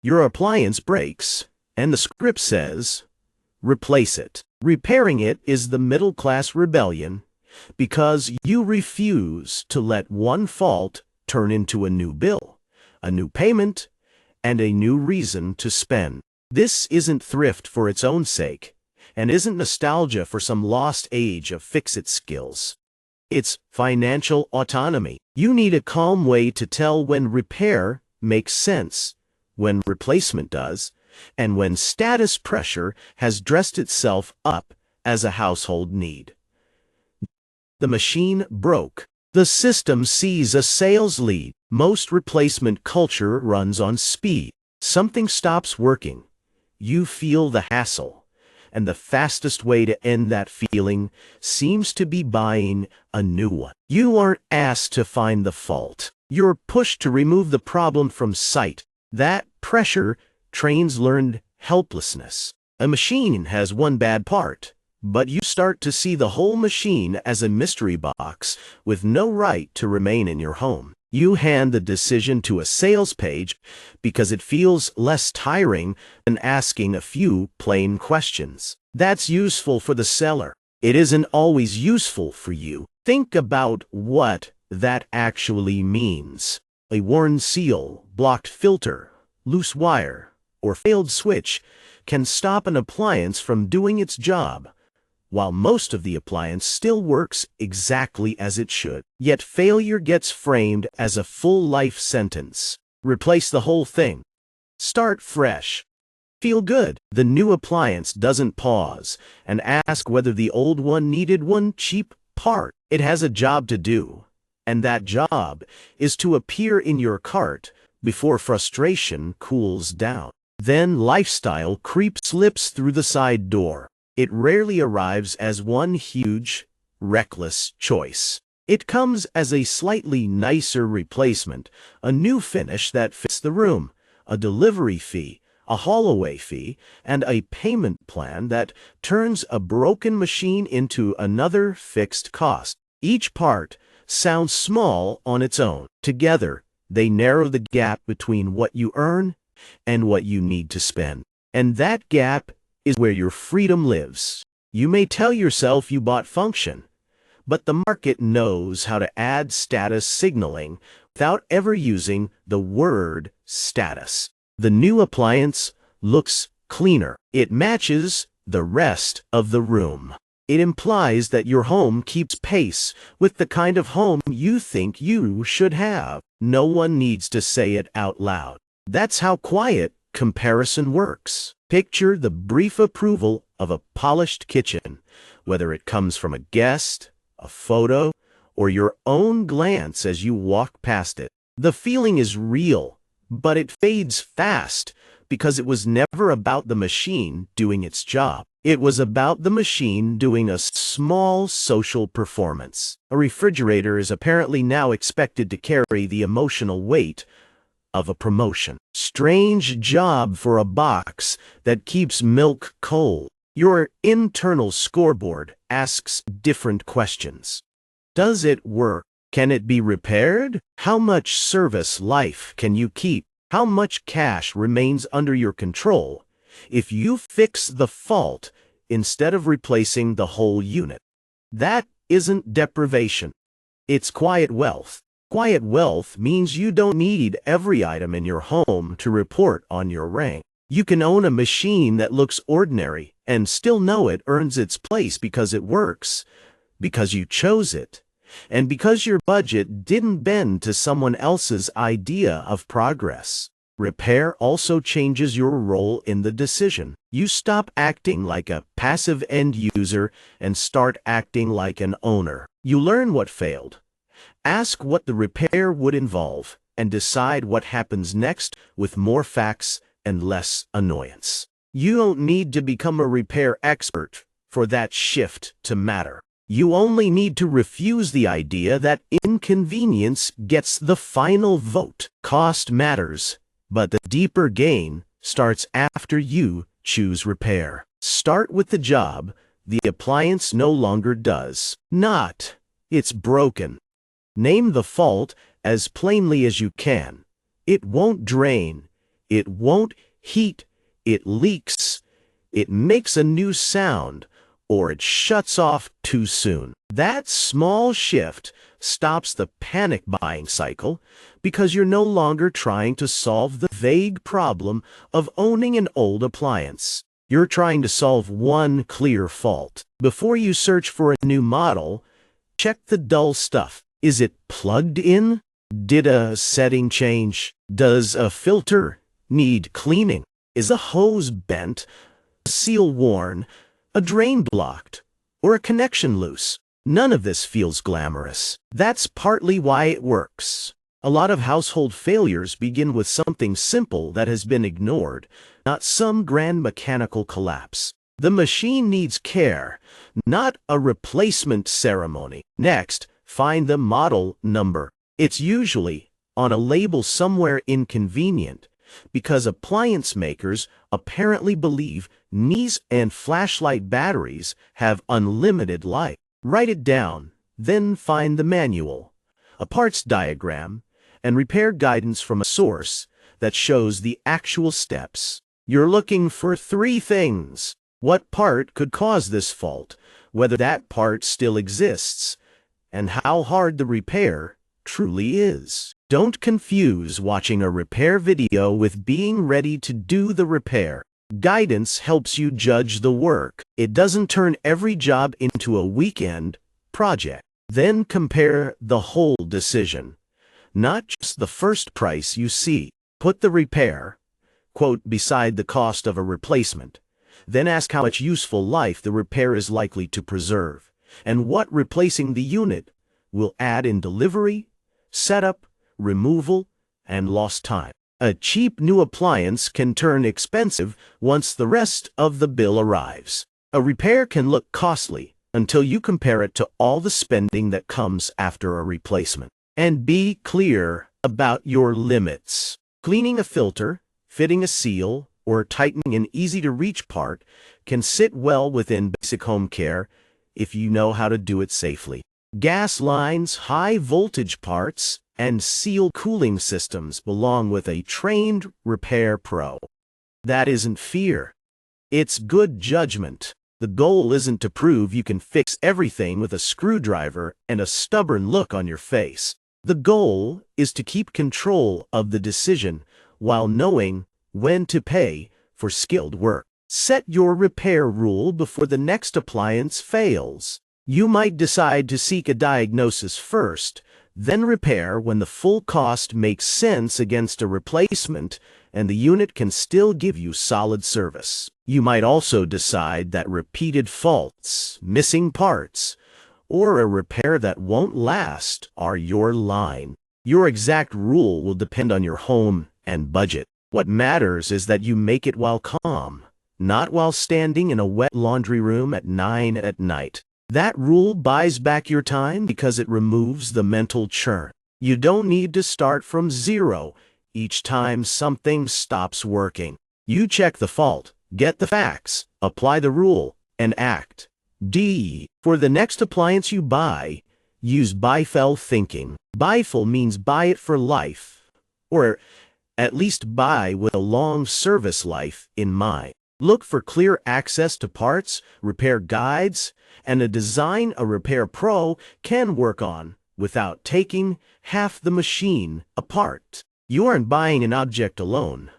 Your appliance breaks, and the script says, replace it. Repairing it is the middle-class rebellion because you refuse to let one fault turn into a new bill, a new payment, and a new reason to spend. This isn't thrift for its own sake, and isn't nostalgia for some lost age of fix-it skills. It's financial autonomy. You need a calm way to tell when repair makes sense, when replacement does, and when status pressure has dressed itself up as a household need. The machine broke. The system sees a sales lead. Most replacement culture runs on speed. Something stops working. You feel the hassle, and the fastest way to end that feeling seems to be buying a new one. You aren't asked to find the fault. You're pushed to remove the problem from sight. That pressure trains learned helplessness. A machine has one bad part, but you start to see the whole machine as a mystery box with no right to remain in your home. You hand the decision to a sales page because it feels less tiring than asking a few plain questions. That's useful for the seller. It isn't always useful for you. Think about what that actually means. A worn seal, blocked filter, loose wire, or failed switch can stop an appliance from doing its job, while most of the appliance still works exactly as it should. Yet failure gets framed as a full life sentence. Replace the whole thing. Start fresh. Feel good. The new appliance doesn't pause and ask whether the old one needed one cheap part. It has a job to do, and that job is to appear in your cart before frustration cools down. Then lifestyle creep slips through the side door. It rarely arrives as one huge, reckless choice. It comes as a slightly nicer replacement, a new finish that fits the room, a delivery fee, a haul-away fee, and a payment plan that turns a broken machine into another fixed cost. Each part sounds small on its own. Together, they narrow the gap between what you earn and what you need to spend. And that gap is where your freedom lives. You may tell yourself you bought function, but the market knows how to add status signaling without ever using the word status. The new appliance looks cleaner. It matches the rest of the room. It implies that your home keeps pace with the kind of home you think you should have. No one needs to say it out loud. That's how quiet comparison works. Picture the brief approval of a polished kitchen, whether it comes from a guest, a photo, or your own glance as you walk past it. The feeling is real, but it fades fast because it was never about the machine doing its job. It was about the machine doing a small social performance. A refrigerator is apparently now expected to carry the emotional weight of a promotion. Strange job for a box that keeps milk cold. Your internal scoreboard asks different questions. Does it work? Can it be repaired? How much service life can you keep? How much cash remains under your control if you fix the fault instead of replacing the whole unit? That isn't deprivation. It's quiet wealth. Quiet wealth means you don't need every item in your home to report on your rank. You can own a machine that looks ordinary and still know it earns its place because it works, because you chose it, and because your budget didn't bend to someone else's idea of progress. Repair also changes your role in the decision. You stop acting like a passive end user and start acting like an owner. You learn what failed, ask what the repair would involve, and decide what happens next with more facts and less annoyance. You don't need to become a repair expert for that shift to matter. You only need to refuse the idea that inconvenience gets the final vote. Cost matters, but the deeper gain starts after you choose repair. Start with the job the appliance no longer does. Not, it's broken. Name the fault as plainly as you can. It won't drain. It won't heat, it leaks, it makes a new sound, or it shuts off too soon. That small shift stops the panic buying cycle because you're no longer trying to solve the vague problem of owning an old appliance. You're trying to solve one clear fault. Before you search for a new model, check the dull stuff. Is it plugged in? Did a setting change? Does a filter need cleaning? Is a hose bent, a seal worn, a drain blocked, or a connection loose? None of this feels glamorous. That's partly why it works. A lot of household failures begin with something simple that has been ignored, not some grand mechanical collapse. The machine needs care, not a replacement ceremony. Next, find the model number. It's usually on a label somewhere inconvenient, because appliance makers apparently believe knees and flashlight batteries have unlimited life. Write it down, then find the manual, a parts diagram, and repair guidance from a source that shows the actual steps. You're looking for 3 things. What part could cause this fault, whether that part still exists, and how hard the repair truly is. Don't confuse watching a repair video with being ready to do the repair. Guidance helps you judge the work. It doesn't turn every job into a weekend project. Then compare the whole decision, not just the first price you see. Put the repair, quote, beside the cost of a replacement. Then ask how much useful life the repair is likely to preserve, and what replacing the unit will add in delivery, setup, removal, and lost time. A cheap new appliance can turn expensive once the rest of the bill arrives. A repair can look costly until you compare it to all the spending that comes after a replacement. And be clear about your limits. Cleaning a filter, fitting a seal, or tightening an easy-to-reach part can sit well within basic home care if you know how to do it safely. Gas lines, high-voltage parts, and sealed cooling systems belong with a trained repair pro. That isn't fear. It's good judgment. The goal isn't to prove you can fix everything with a screwdriver and a stubborn look on your face. The goal is to keep control of the decision while knowing when to pay for skilled work. Set your repair rule before the next appliance fails. You might decide to seek a diagnosis first, then repair when the full cost makes sense against a replacement and the unit can still give you solid service. You might also decide that repeated faults, missing parts, or a repair that won't last are your line. Your exact rule will depend on your home and budget. What matters is that you make it while calm, not while standing in a wet laundry room at 9 at night. That rule buys back your time because it removes the mental churn. You don't need to start from zero each time something stops working. You check the fault, get the facts, apply the rule, and act. D. For the next appliance you buy, use BIFEL thinking. BIFEL means buy it for life, or at least buy with a long service life in mind. Look for clear access to parts, repair guides, and a design a repair pro can work on without taking half the machine apart. You aren't buying an object alone.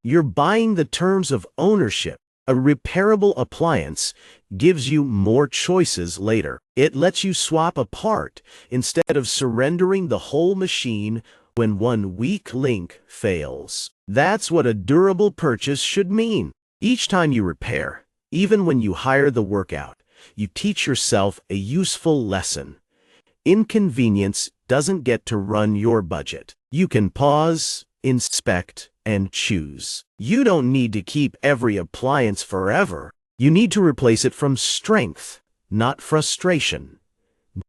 You're buying the terms of ownership. A repairable appliance gives you more choices later. It lets you swap a part instead of surrendering the whole machine when one weak link fails. That's what a durable purchase should mean. Each time you repair, even when you hire the work out, you teach yourself a useful lesson. Inconvenience doesn't get to run your budget. You can pause, inspect, and choose. You don't need to keep every appliance forever. You need to replace it from strength, not frustration.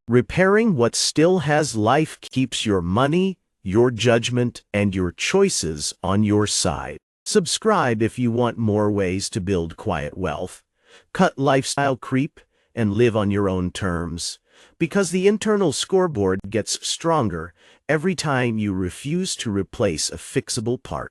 Repairing what still has life keeps your money, your judgment, and your choices on your side. Subscribe if you want more ways to build quiet wealth, cut lifestyle creep, and live on your own terms, because the internal scoreboard gets stronger every time you refuse to replace a fixable part.